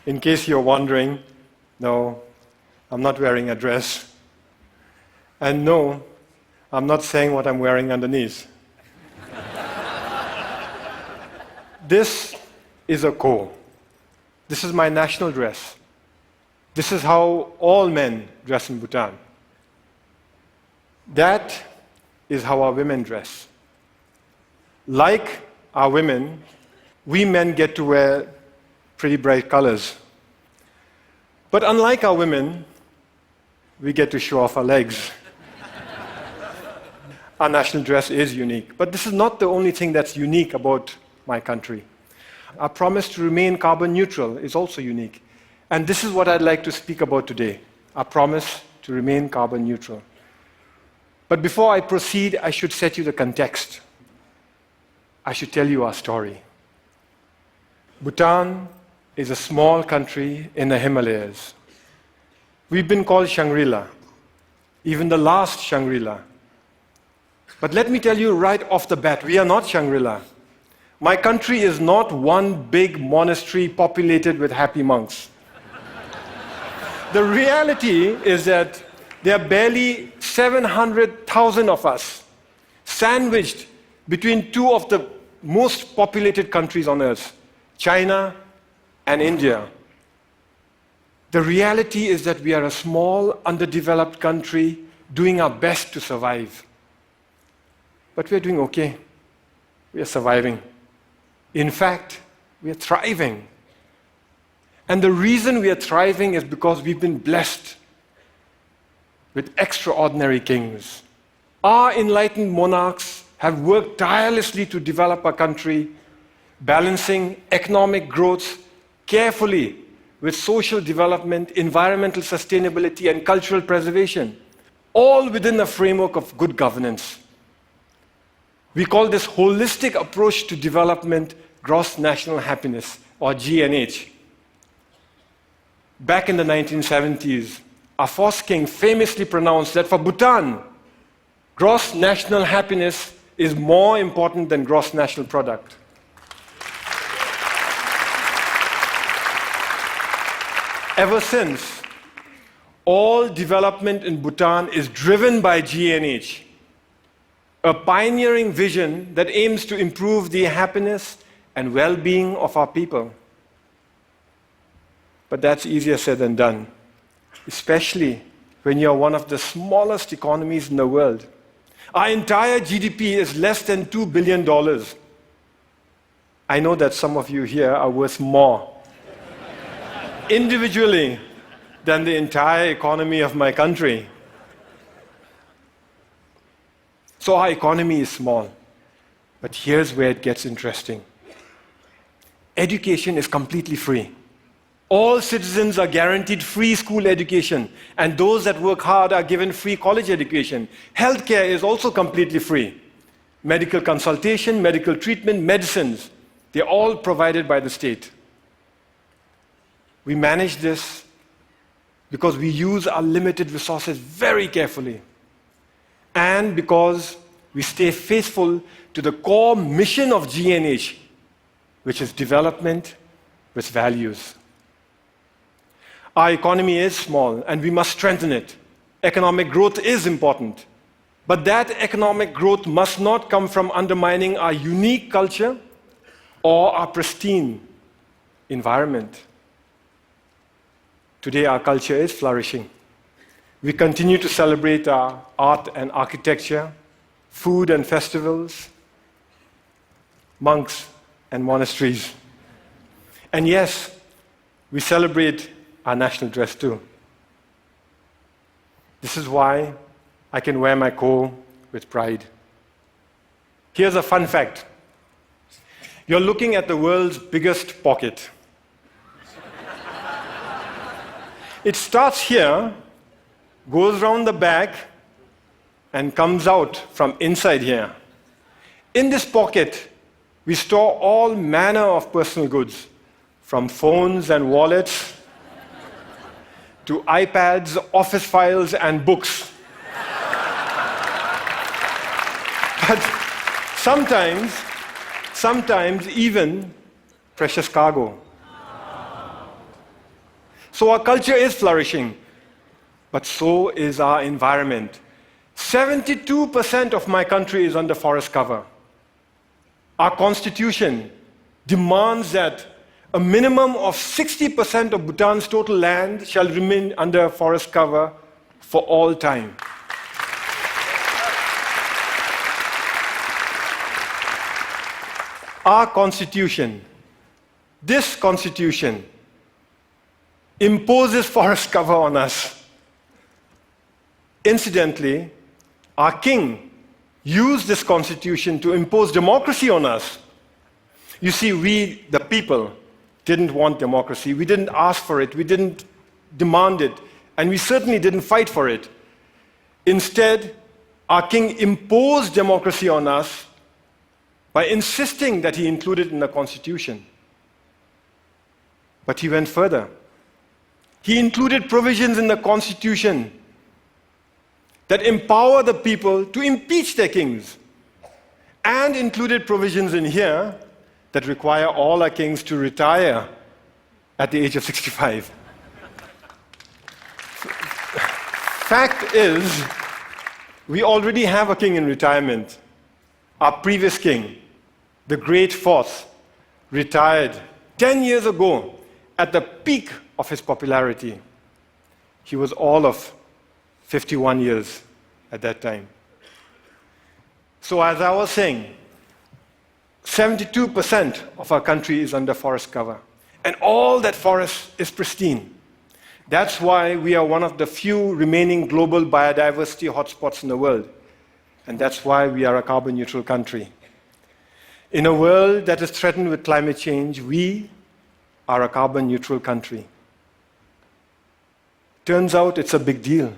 In case you're wondering, no, I'm not wearing a dress. And no, I'm not saying what I'm wearing underneath. This is a ko. This is my national dress. This is how all men dress in Bhutan. That is how our women dress. Like our women, we men get to wear pretty bright colors. But unlike our women, we get to show off our legs. Our national dress is unique. But this is not the only thing that's unique about my country. Our promise to remain carbon neutral is also unique. And this is what I'd like to speak about today, our promise to remain carbon neutral. But before I proceed, I should set you the context. I should tell you our story. Bhutan is a small country in the Himalayas. We've been called Shangri-La, even the last Shangri-La. But let me tell you right off the bat, we are not Shangri-La. My country is not one big monastery populated with happy monks. The reality is that there are barely 700,000 of us, sandwiched between two of the most populated countries on earth, China and India. The reality is that we are a small, underdeveloped country doing our best to survive. But we are doing okay. We are surviving. In fact, we are thriving. And the reason we are thriving is because we've been blessed with extraordinary kings. Our enlightened monarchs have worked tirelessly to develop our country, balancing economic growth carefully with social development, environmental sustainability, and cultural preservation, all within a framework of good governance. We call this holistic approach to development gross national happiness, or GNH. Back in the 1970s, our first king famously pronounced that for Bhutan, gross national happiness is more important than gross national product. Ever since, all development in Bhutan is driven by GNH, a pioneering vision that aims to improve the happiness and well-being of our people. But that's easier said than done, especially when you're one of the smallest economies in the world. Our entire GDP is less than $2 billion. I know that some of you here are worth more individually than the entire economy of my country. So our economy is small. But here's where it gets interesting. Education is completely free. All citizens are guaranteed free school education, and those that work hard are given free college education. Healthcare is also completely free. Medical consultation, medical treatment, medicines, they're all provided by the state. We manage this because we use our limited resources very carefully, and because we stay faithful to the core mission of GNH, which is development with values. Our economy is small, and we must strengthen it. Economic growth is important. But that economic growth must not come from undermining our unique culture or our pristine environment. Today, our culture is flourishing. We continue to celebrate our art and architecture, food and festivals, monks and monasteries. And yes, we celebrate our national dress too. This is why I can wear my ko with pride. Here's a fun fact. You're looking at the world's biggest pocket. It starts here, goes round the back, and comes out from inside here. In this pocket, we store all manner of personal goods, from phones and wallets to iPads, office files, and books. But sometimes, sometimes even precious cargo. So our culture is flourishing, but so is our environment. 72% of my country is under forest cover. Our constitution demands that a minimum of 60% of Bhutan's total land shall remain under forest cover for all time. Our constitution, this constitution, imposes forest cover on us. Incidentally, our king used this constitution to impose democracy on us. You see, we, the people, didn't want democracy. We didn't ask for it. We didn't demand it. And we certainly didn't fight for it. Instead, our king imposed democracy on us by insisting that he include it in the constitution. But he went further. He included provisions in the constitution that empower the people to impeach their kings, and included provisions in here that require all our kings to retire at the age of 65. Fact is, we already have a king in retirement. Our previous king, the great fourth, retired 10 years ago at the peak of his popularity. He was all of 51 years at that time. So as I was saying, 72% of our country is under forest cover. And all that forest is pristine. That's why we are one of the few remaining global biodiversity hotspots in the world. And that's why we are a carbon neutral country. In a world that is threatened with climate change, we are a carbon neutral country. Turns out it's a big deal.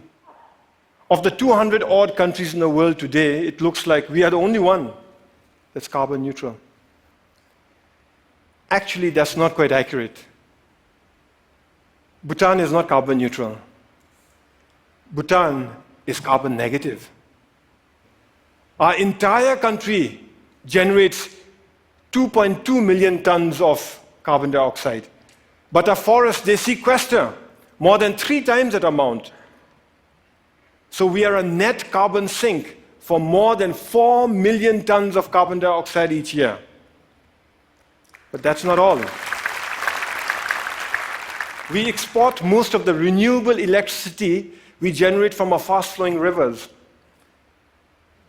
Of the 200 odd countries in the world today, it looks like we are the only one that's carbon neutral. Actually, that's not quite accurate. Bhutan is not carbon neutral. Bhutan is carbon negative. Our entire country generates 2.2 million tons of carbon dioxide. But our forests, they sequester more than 3 times that amount. So we are a net carbon sink for more than 4 million tons of carbon dioxide each year. But that's not all. We export most of the renewable electricity we generate from our fast-flowing rivers.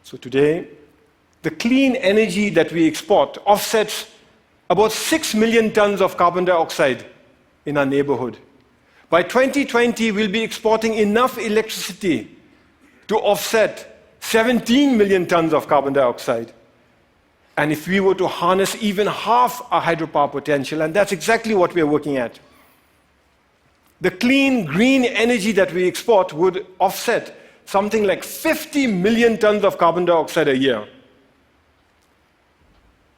So today, the clean energy that we export offsets about 6 million tons of carbon dioxide in our neighborhood. By 2020, we'll be exporting enough electricity to offset 17 million tons of carbon dioxide. And if we were to harness even half our hydropower potential, and that's exactly what we are working at, the clean, green energy that we export would offset something like 50 million tons of carbon dioxide a year.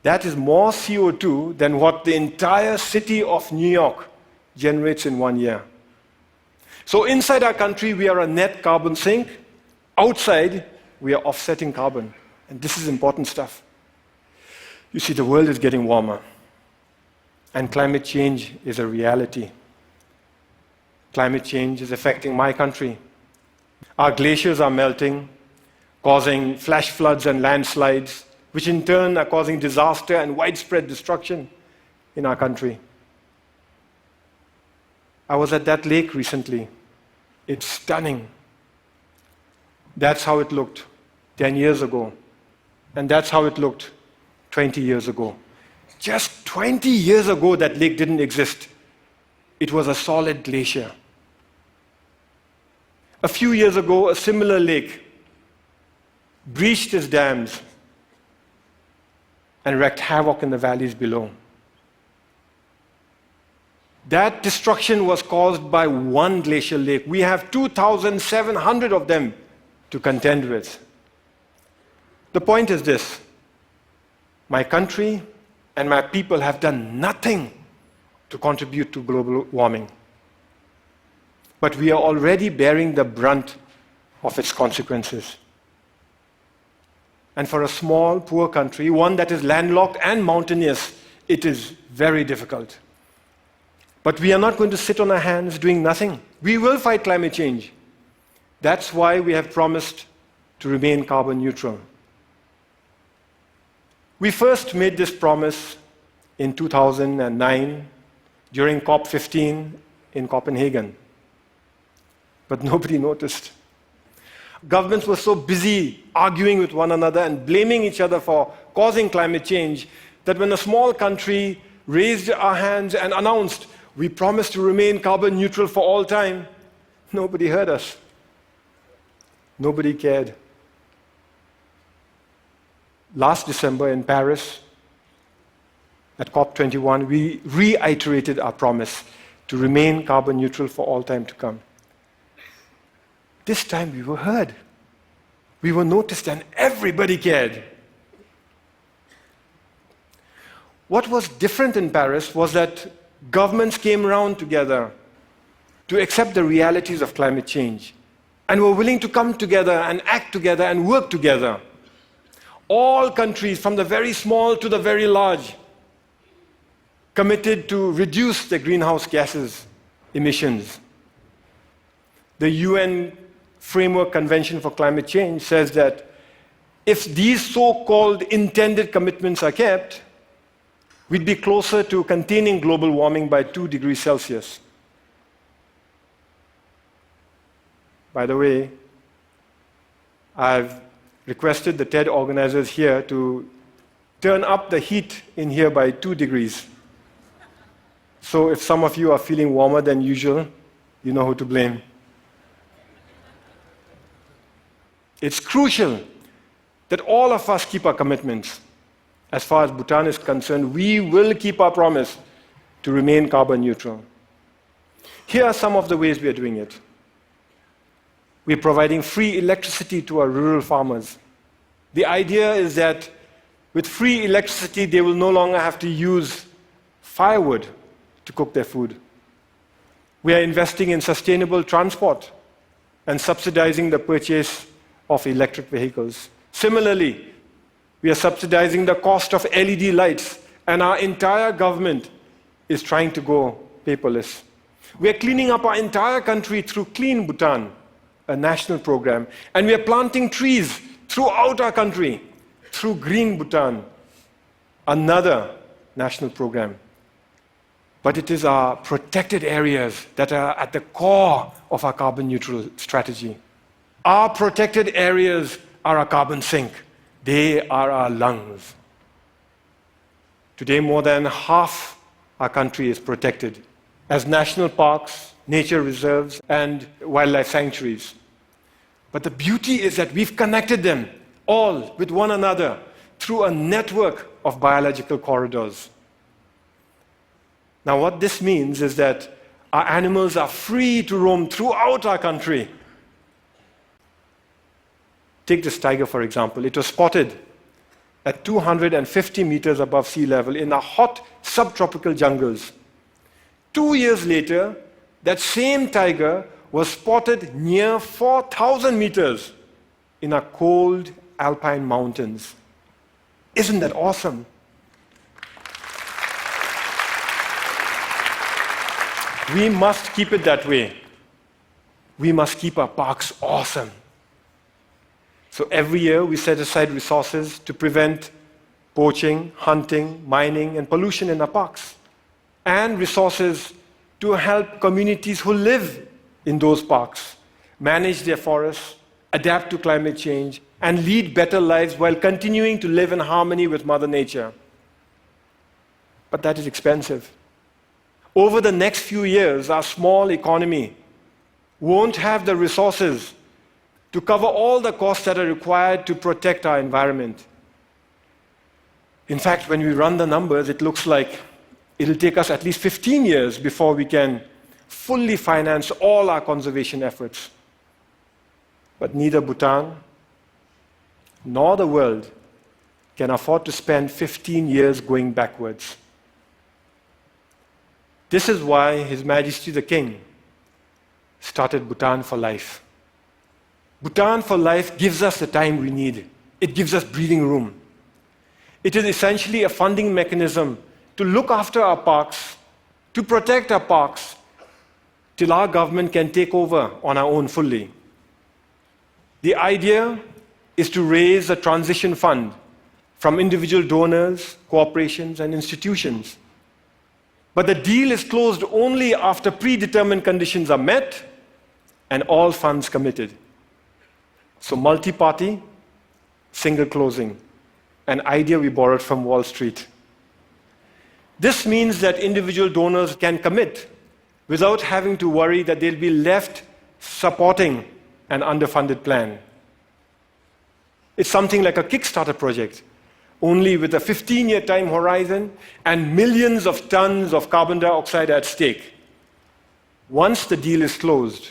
That is more CO2 than what the entire city of New York generates in 1 year. So inside our country, we are a net carbon sink. Outside, we are offsetting carbon. And this is important stuff. You see, the world is getting warmer. And climate change is a reality. Climate change is affecting my country. Our glaciers are melting, causing flash floods and landslides, which in turn are causing disaster and widespread destruction in our country. I was at that lake recently. It's stunning. That's how it looked 10 years ago. And that's how it looked 20 years ago. Just 20 years ago, that lake didn't exist. It was a solid glacier. A few years ago, a similar lake breached its dams and wreaked havoc in the valleys below. That destruction was caused by one glacial lake. We have 2,700 of them to contend with. The point is this: my country and my people have done nothing to contribute to global warming. But we are already bearing the brunt of its consequences. And for a small, poor country, one that is landlocked and mountainous, it is very difficult. But we are not going to sit on our hands doing nothing. We will fight climate change. That's why we have promised to remain carbon neutral. We first made this promise in 2009 during COP15 in Copenhagen. But nobody noticed. Governments were so busy arguing with one another and blaming each other for causing climate change that when a small country raised our hands and announced, we promise to remain carbon neutral for all time, nobody heard us. Nobody cared. Last December in Paris, at COP21, we reiterated our promise to remain carbon neutral for all time to come. This time we were heard. We were noticed and everybody cared. What was different in Paris was that governments came around together to accept the realities of climate change and were willing to come together and act together and work together. All countries, from the very small to the very large, committed to reduce the greenhouse gases emissions. The UN Framework Convention for Climate Change says that if these so-called intended commitments are kept, we'd be closer to containing global warming by 2 degrees Celsius. By the way, I've requested the TED organizers here to turn up the heat in here by 2 degrees. So if some of you are feeling warmer than usual, you know who to blame. It's crucial that all of us keep our commitments. As far as Bhutan is concerned, we will keep our promise to remain carbon neutral. Here are some of the ways we are doing it. We're providing free electricity to our rural farmers. The idea is that with free electricity, they will no longer have to use firewood to cook their food. We are investing in sustainable transport and subsidizing the purchase of electric vehicles. Similarly, we are subsidizing the cost of LED lights, and our entire government is trying to go paperless. We are cleaning up our entire country through Clean Bhutan, a national program, and we are planting trees throughout our country through Green Bhutan, another national program. But it is our protected areas that are at the core of our carbon neutral strategy. Our protected areas are our carbon sink. They are our lungs. Today, more than half our country is protected as national parks, nature reserves, and wildlife sanctuaries. But the beauty is that we've connected them all with one another through a network of biological corridors. Now, what this means is that our animals are free to roam throughout our country. Take this tiger, for example. It was spotted at 250 meters above sea level in the hot subtropical jungles. 2 years later, that same tiger was spotted near 4,000 meters in our cold alpine mountains. Isn't that awesome? We must keep it that way. We must keep our parks awesome. So every year we set aside resources to prevent poaching, hunting, mining, and pollution in our parks, and resources to help communities who live in those parks manage their forests, adapt to climate change, and lead better lives while continuing to live in harmony with Mother Nature. But that is expensive. Over the next few years, our small economy won't have the resources to cover all the costs that are required to protect our environment. In fact, when we run the numbers, it looks like it'll take us at least 15 years before we can fully finance all our conservation efforts. But neither Bhutan nor the world can afford to spend 15 years going backwards. This is why His Majesty the King started Bhutan for Life. Bhutan for Life gives us the time we need. It gives us breathing room. It is essentially a funding mechanism to look after our parks, to protect our parks till our government can take over on our own fully. The idea is to raise a transition fund from individual donors, corporations, and institutions. But the deal is closed only after predetermined conditions are met and all funds committed. So multi-party, single closing, an idea we borrowed from Wall Street. This means that individual donors can commit without having to worry that they'll be left supporting an underfunded plan. It's something like a Kickstarter project, only with a 15-year time horizon and millions of tons of carbon dioxide at stake. Once the deal is closed,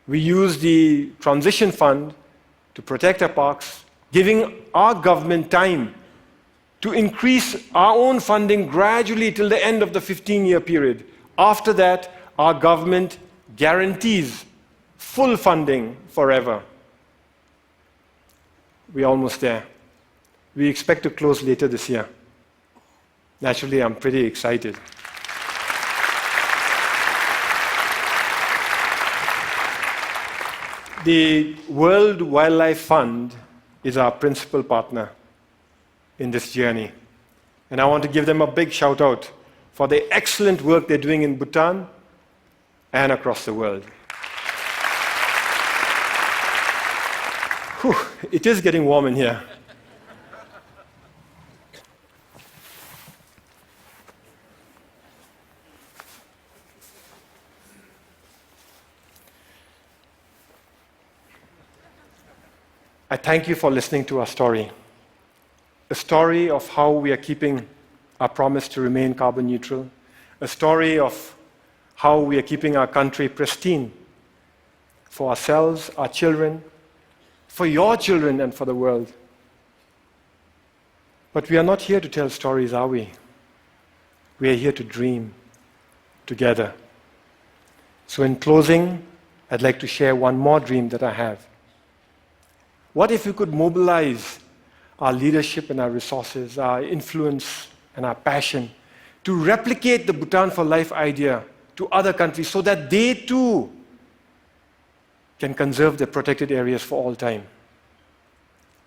we use the transition fund to protect our parks, giving our government time to increase our own funding gradually till the end of the 15-year period. After that, our government guarantees full funding forever. We're almost there. We expect to close later this year. Naturally, I'm pretty excited. The World Wildlife Fund is our principal partner in this journey. And I want to give them a big shout out for the excellent work they're doing in Bhutan and across the world. Whew, it is getting warm in here. I thank you for listening to our story. A story of how we are keeping our promise to remain carbon neutral. A story of how we are keeping our country pristine for ourselves, our children, for your children, and for the world. But we are not here to tell stories, are we? We are here to dream together. So in closing, I'd like to share one more dream that I have. What if we could mobilize our leadership and our resources, our influence and our passion to replicate the Bhutan for Life idea to other countries so that they too can conserve their protected areas for all time?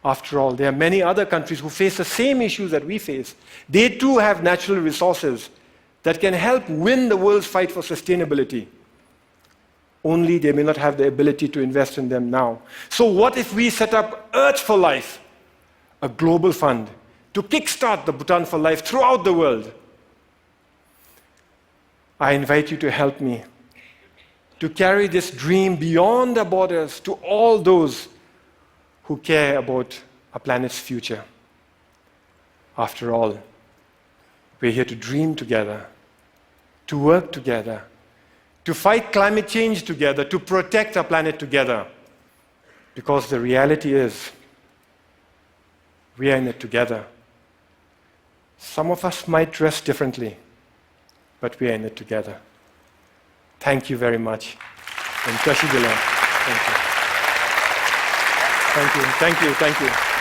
After all, there are many other countries who face the same issues that we face. They too have natural resources that can help win the world's fight for sustainability. Only they may not have the ability to invest in them now. So what if we set up Earth for Life, a global fund, to kickstart the Bhutan for Life throughout the world? I invite you to help me to carry this dream beyond the borders to all those who care about our planet's future. After all, we're here to dream together, to work together, to fight climate change together, to protect our planet together. Because the reality is, we are in it together. Some of us might dress differently, but we are in it together. Thank you very much. And Thank you. Thank you. Thank you. Thank you.